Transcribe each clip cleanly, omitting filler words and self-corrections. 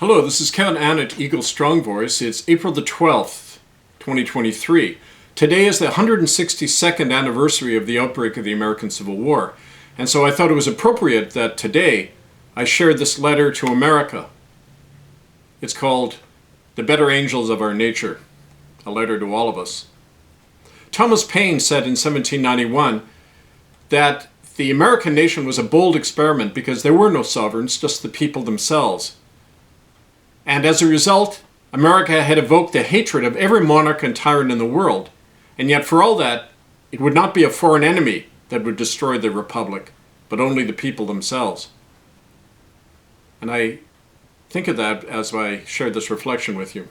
Hello, this is Kevin Ann at Eagle Strong Voice. It's April the 12th, 2023. Today is the 162nd anniversary of the outbreak of the American Civil War, and so I thought it was appropriate that today I shared this letter to America. It's called The Better Angels of Our Nature, a letter to all of us. Thomas Paine said in 1791 that the American nation was a bold experiment because there were no sovereigns, just the people themselves. And as a result, America had evoked the hatred of every monarch and tyrant in the world. And yet for all that, it would not be a foreign enemy that would destroy the republic, but only the people themselves. And I think of that as I shared this reflection with you.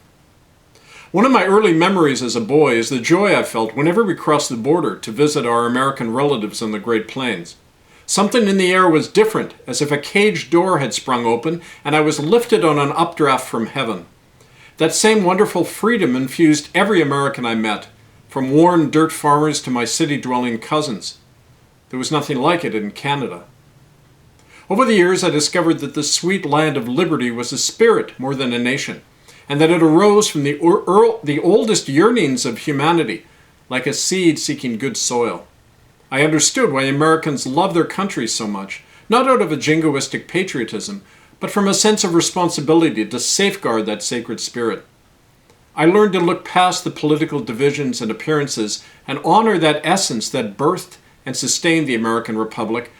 One of my early memories as a boy is the joy I felt whenever we crossed the border to visit our American relatives on the Great Plains. Something in the air was different, as if a cage door had sprung open and I was lifted on an updraft from heaven. That same wonderful freedom infused every American I met, from worn dirt farmers to my city-dwelling cousins. There was nothing like it in Canada. Over the years, I discovered that this sweet land of liberty was a spirit more than a nation, and that it arose from the oldest yearnings of humanity, like a seed seeking good soil. I understood why Americans love their country so much, not out of a jingoistic patriotism, but from a sense of responsibility to safeguard that sacred spirit. I learned to look past the political divisions and appearances and honor that essence that birthed and sustained the American Republic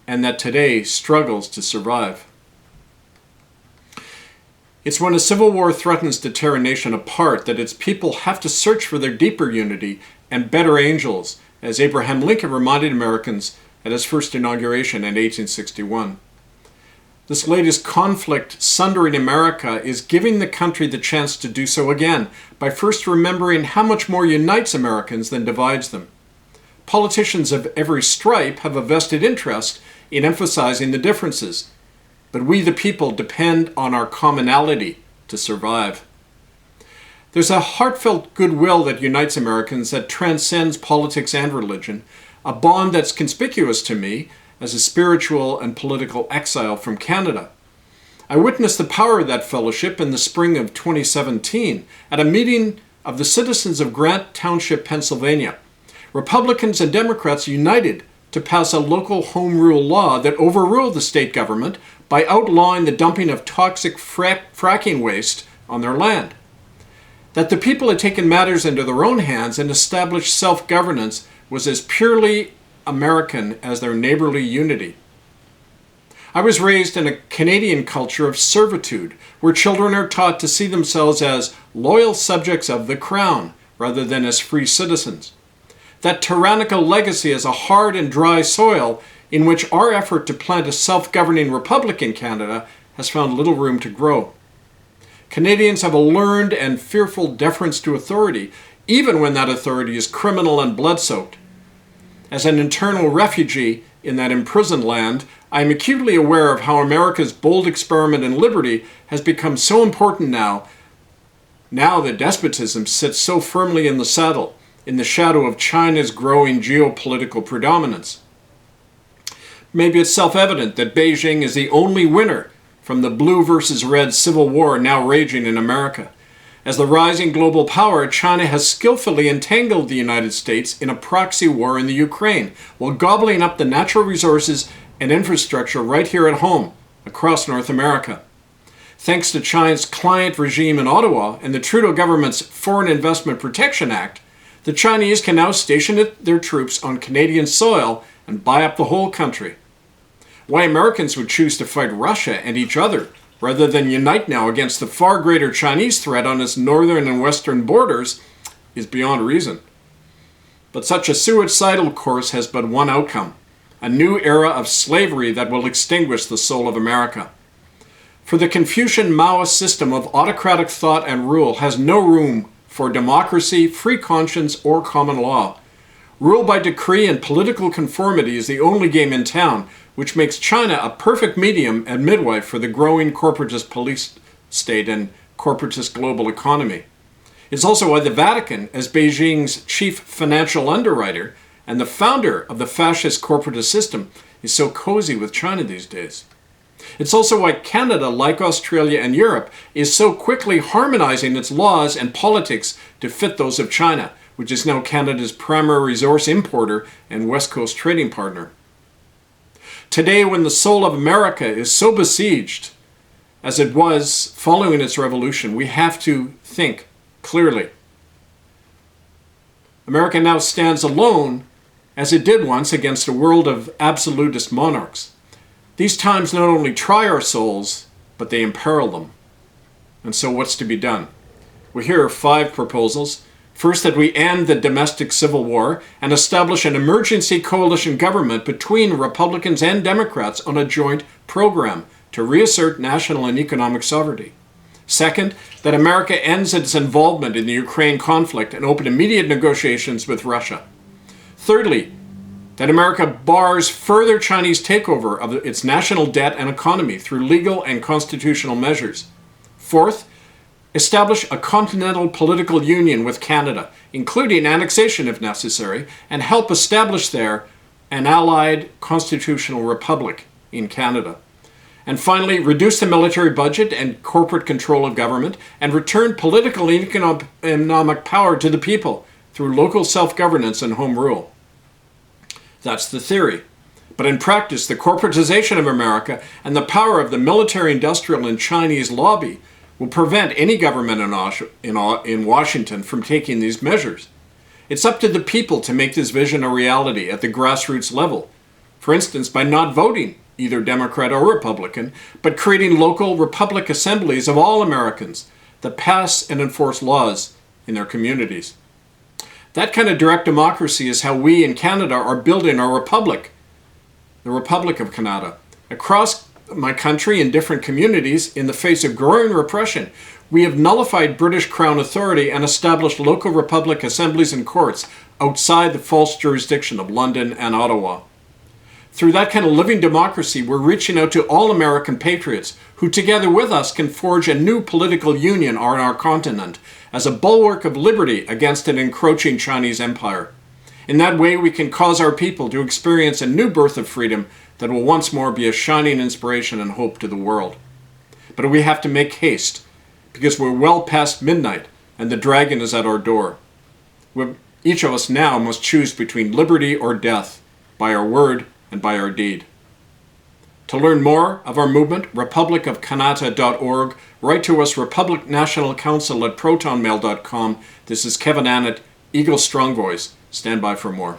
and that today struggles to survive. It's when a civil war threatens to tear a nation apart that its people have to search for their deeper unity and better angels, as Abraham Lincoln reminded Americans at his first inauguration in 1861. This latest conflict sundering America is giving the country the chance to do so again by first remembering how much more unites Americans than divides them. Politicians of every stripe have a vested interest in emphasizing the differences, but we the people depend on our commonality to survive. There's a heartfelt goodwill that unites Americans that transcends politics and religion, a bond that's conspicuous to me as a spiritual and political exile from Canada. I witnessed the power of that fellowship in the spring of 2017 at a meeting of the citizens of Grant Township, Pennsylvania. Republicans and Democrats united to pass a local home rule law that overruled the state government by outlawing the dumping of toxic fracking waste on their land. That the people had taken matters into their own hands and established self-governance was as purely American as their neighborly unity. I was raised in a Canadian culture of servitude, where children are taught to see themselves as loyal subjects of the Crown, rather than as free citizens. That tyrannical legacy is a hard and dry soil in which our effort to plant a self-governing republic in Canada has found little room to grow. Canadians have a learned and fearful deference to authority, even when that authority is criminal and blood-soaked. As an internal refugee in that imprisoned land, I am acutely aware of how America's bold experiment in liberty has become so important now that despotism sits so firmly in the saddle, in the shadow of China's growing geopolitical predominance. Maybe it's self-evident that Beijing is the only winner from the blue versus red civil war now raging in America. As the rising global power, China has skillfully entangled the United States in a proxy war in the Ukraine, while gobbling up the natural resources and infrastructure right here at home, across North America. Thanks to China's client regime in Ottawa and the Trudeau government's Foreign Investment Protection Act, the Chinese can now station their troops on Canadian soil and buy up the whole country. Why Americans would choose to fight Russia and each other rather than unite now against the far greater Chinese threat on its northern and western borders is beyond reason. But such a suicidal course has but one outcome: a new era of slavery that will extinguish the soul of America. For the Confucian Maoist system of autocratic thought and rule has no room for democracy, free conscience, or common law. Rule by decree and political conformity is the only game in town, which makes China a perfect medium and midwife for the growing corporatist police state and corporatist global economy. It's also why the Vatican, as Beijing's chief financial underwriter and the founder of the fascist corporatist system, is so cozy with China these days. It's also why Canada, like Australia and Europe, is so quickly harmonizing its laws and politics to fit those of China, which is now Canada's primary resource importer and West Coast trading partner. Today, when the soul of America is so besieged, as it was following its revolution, we have to think clearly. America now stands alone, as it did once, against a world of absolutist monarchs. These times not only try our souls, but they imperil them. And so what's to be done? Well, here are 5 proposals. First, that we end the domestic civil war and establish an emergency coalition government between Republicans and Democrats on a joint program to reassert national and economic sovereignty. Second, that America ends its involvement in the Ukraine conflict and open immediate negotiations with Russia. Thirdly, that America bars further Chinese takeover of its national debt and economy through legal and constitutional measures. Fourth, establish a continental political union with Canada, including annexation if necessary, and help establish there an allied constitutional republic in Canada. And finally, reduce the military budget and corporate control of government and return political and economic power to the people through local self-governance and home rule. That's the theory. But in practice, the corporatization of America and the power of the military-industrial and Chinese lobby will prevent any government in Washington from taking these measures. It's up to the people to make this vision a reality at the grassroots level. For instance, by not voting either Democrat or Republican, but creating local republic assemblies of all Americans that pass and enforce laws in their communities. That kind of direct democracy is how we in Canada are building our republic, the Republic of Canada. Across my country in different communities, in the face of growing repression, we have nullified British Crown authority and established local republic assemblies and courts outside the false jurisdiction of London and Ottawa. Through that kind of living democracy, we're reaching out to all American patriots who together with us can forge a new political union on our continent as a bulwark of liberty against an encroaching Chinese empire. In that way, we can cause our people to experience a new birth of freedom that will once more be a shining inspiration and hope to the world. But we have to make haste, because we're well past midnight and the dragon is at our door. Each of us now must choose between liberty or death, by our word and by our deed. To learn more of our movement, republicofcanada.org, write to us, Republic National Council at protonmail.com. This is Kevin Annett, Eagle Strong Voice. Stand by for more.